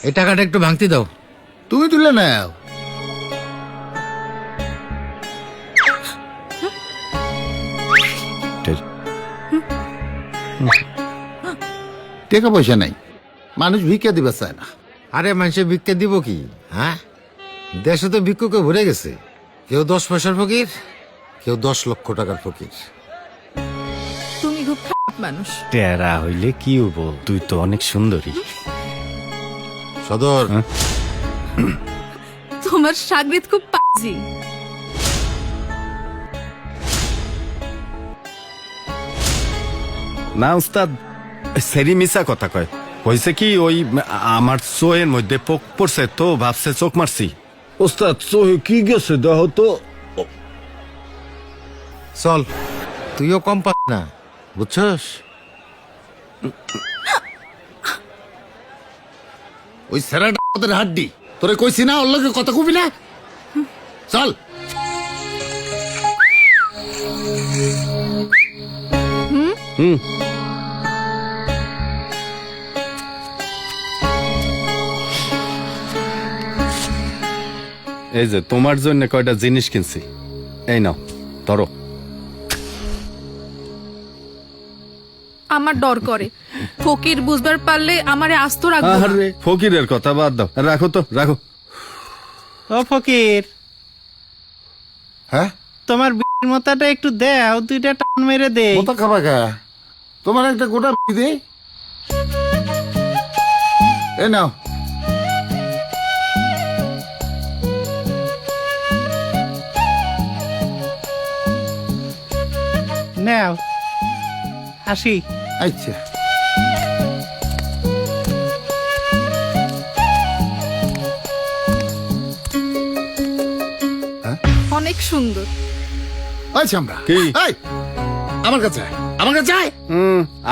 এই টাকাটা একটু ভাঙতি দাও। তুমি তুলে নাও। টাকা পয়সা নাই, মানুষ ভিক্ষা দিবা চায় না। আরে মানুষে ভিক্ষা দিব কি? হ্যাঁ, দেশে তো ভিক্ষুকে ভরে গেছে। কেউ 10 পয়সার ফকির, কেউ 10 লক্ষ টাকার ফকির। তুমি খুব খারাপ মানুষ। টেরা হইলে কি হবো, তুই তো অনেক সুন্দরী। সদর, তোমার সাগরিত খুব পাজি। না উস্তাদ, সেরি মিশা কথা কয়। হয়েছে কি, ওই আমার চোখের মধ্যে পোক পড়ছে তো ভাবছে চোখ মারছি। ওস্তাদ চোহে কি গেছে দেহ তো। চল, তুইও কম পাস না, বুঝছস? ওই সেরাটা ওদের হাড্ডি, তোরে কইছি না ওর লগে কথা কবি না। চল। এই যে তোমার জন্য কয়টা জিনিস কিনছি, এই নাও ধরো। আমার ডর করে, ফকির বুঝবার পারলে আমারে আস্ত রাখবো না। আরে ফকিরের কথা বাদ দাও, রাখো তো রাখো। ও ফকির, হ্যাঁ, তোমার বিয়ের মতাটা একটু দাও, 2টা টান মেরে দে। মোটা খাবা খা, তোমার একটা গোটা দে। এ নাও। নাও, আসি। আচ্ছা, অনেক সুন্দর। আচ্ছা আমরা কি? এই, আমার কাছে আয়, আমার কাছে আয়।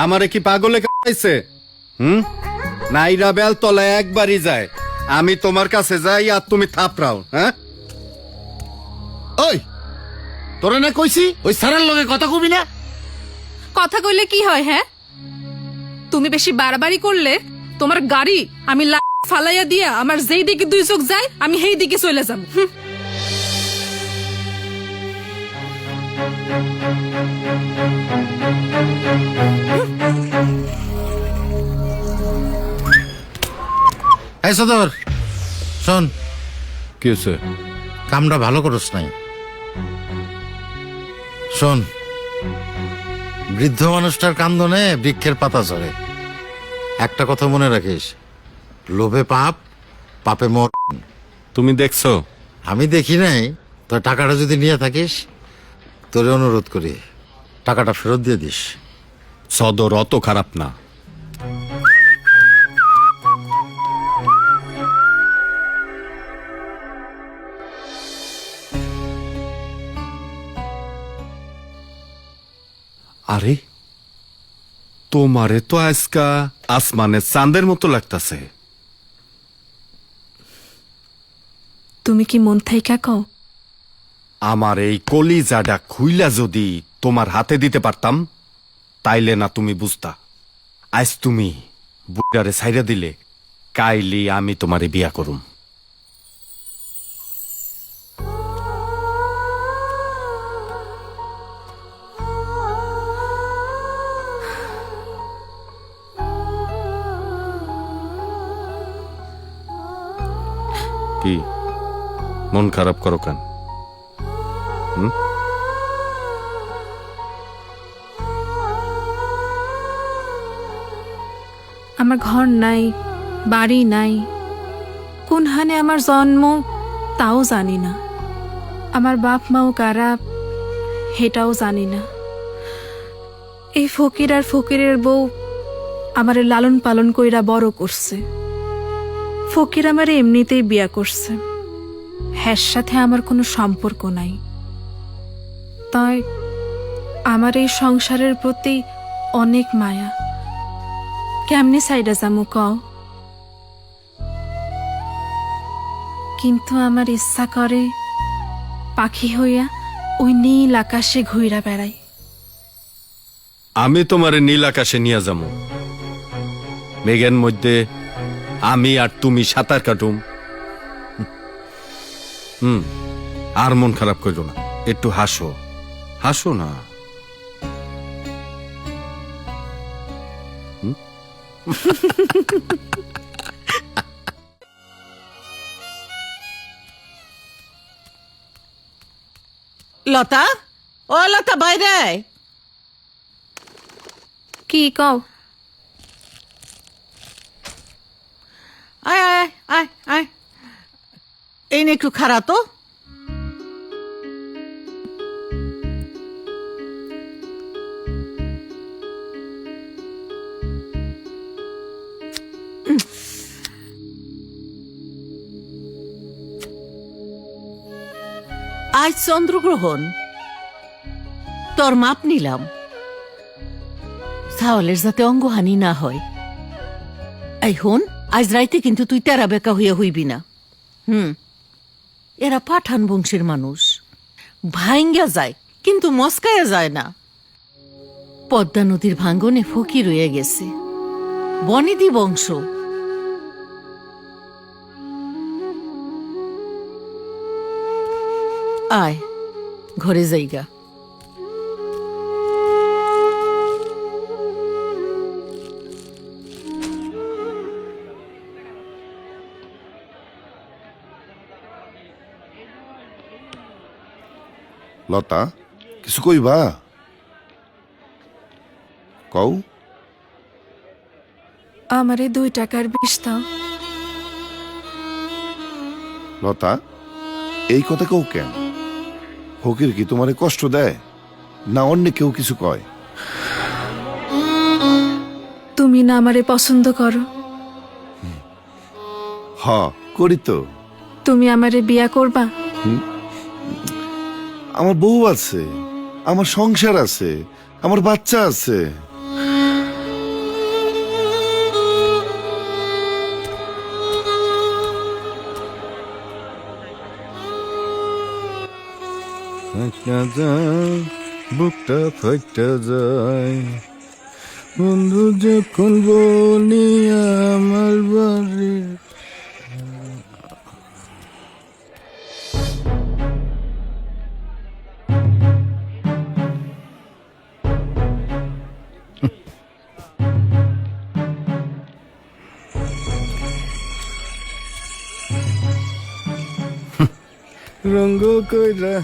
আমারে কি পাগলে কাছে? নাইরা বেল তলায় একবারই যায়, আমি তোমার কাছে যাই আর তুমি থাপড়াও। হ্যাঁ, ওই তোরে না কইছি ওই সারার লগে কথা কবি না। কথা কইলে কি হয়? হ্যাঁ, তুমি বেশি বাড়াবাড়ি করলে তোমার গাড়ি আমি ফালাইয়া দিয়া আমার যেই দিকে 2 চোখ যায় আমি সেই দিকে চলে যাব। এই সদর, শোন, কি হয়েছে? কামটা ভালো করস নাই। শোন, বৃদ্ধ মানুষটার কান্দনে বৃক্ষের পাতা ঝরে। একটা কথা মনে রাখিস, লোভে পাপ, পাপে মর। তুমি দেখছো? আমি দেখি নাই, তো টাকাটা যদি নিয়ে থাকিস, তোরে অনুরোধ করি টাকাটা ফেরত দিয়ে দিস। সদর অত খারাপ না। আরে তোমারে তো আজকা আসমানের চাঁদের মতো লাগতাছে। তুমি কি মন থাইকা কও? আমার এই কলিজাটা খুইলা যদি তোমার হাতে দিতে পারতাম, তাইলে না তুমি বুঝতা। আজ তুমি বুড়ারে ছাইরা দিলে, কাইলি আমি তোমারে বিয়া করুম। কি মন খারাপ করো কেন? আমার ঘর নাই, বাড়ি নাই, কোন হানে আমার জন্ম তাও জানি না। আমার বাপ মাও কারা হেটাও জানি না। এই ফকির আর ফকিরের বউ আমারে লালন পালন কইরা বড় করছে। ফকির আমারে এমনিতেই বিয়া করছে, হ্যার সাথে আমার কোনো সম্পর্ক নাই। তাই আমার এই সংসারের প্রতি অনেক মায়া। কেমনি সাইডা যামু কও? কিন্তু আমার ইচ্ছা করে পাখি হইয়া ওই নীল আকাশে ঘুইরা বেড়াই। আমি তোমারে নীল আকাশে নিয়ে যাবো, মেঘের মধ্যে আমি আর তুমি সাঁতার কাটুম। আর মন খারাপ করো না, একটু হাসো, হাসো না। লতা, ও লতা, বাইরে আয়। কি কও? আয় আয় আয় আয়, এই নে একটু খাড়া তো। আজ চন্দ্রগ্রহণ, তোর মাপ নিলাম, ছাওয়ালের যাতে অঙ্গহানি না হয়। এই হন, আজ রাইতে কিন্তু তুই তেরা বেকা হইয়া হইবি না। এরা পাঠান বংশের মানুষ, ভাঙ্গা যায় কিন্তু মস্কায়া যায় না। পদ্মা নদীর ভাঙ্গনে ফকির রয়ে গেছে, বনেদি বংশ। আয় ঘরে যাইগা। লতা, কিছু কইবা? কও। আমারে 2 টাকার বিষ দাও। লতা, এই কথা কেউ কেন? ফকির কি তোমারে কষ্ট দেয়, না অন্য কেউ কিছু কয়? তুমি না আমারে পছন্দ করো, হ, করি তো। তুমি আমারে বিয়া করবা? আমার বউ আছে, আমার সংসার আছে, আমার বাচ্চা আছে। বুকটা ফাইটা যায় বন্ধু যখন বলি আমার বাড়ি। রঙ্গ কইরা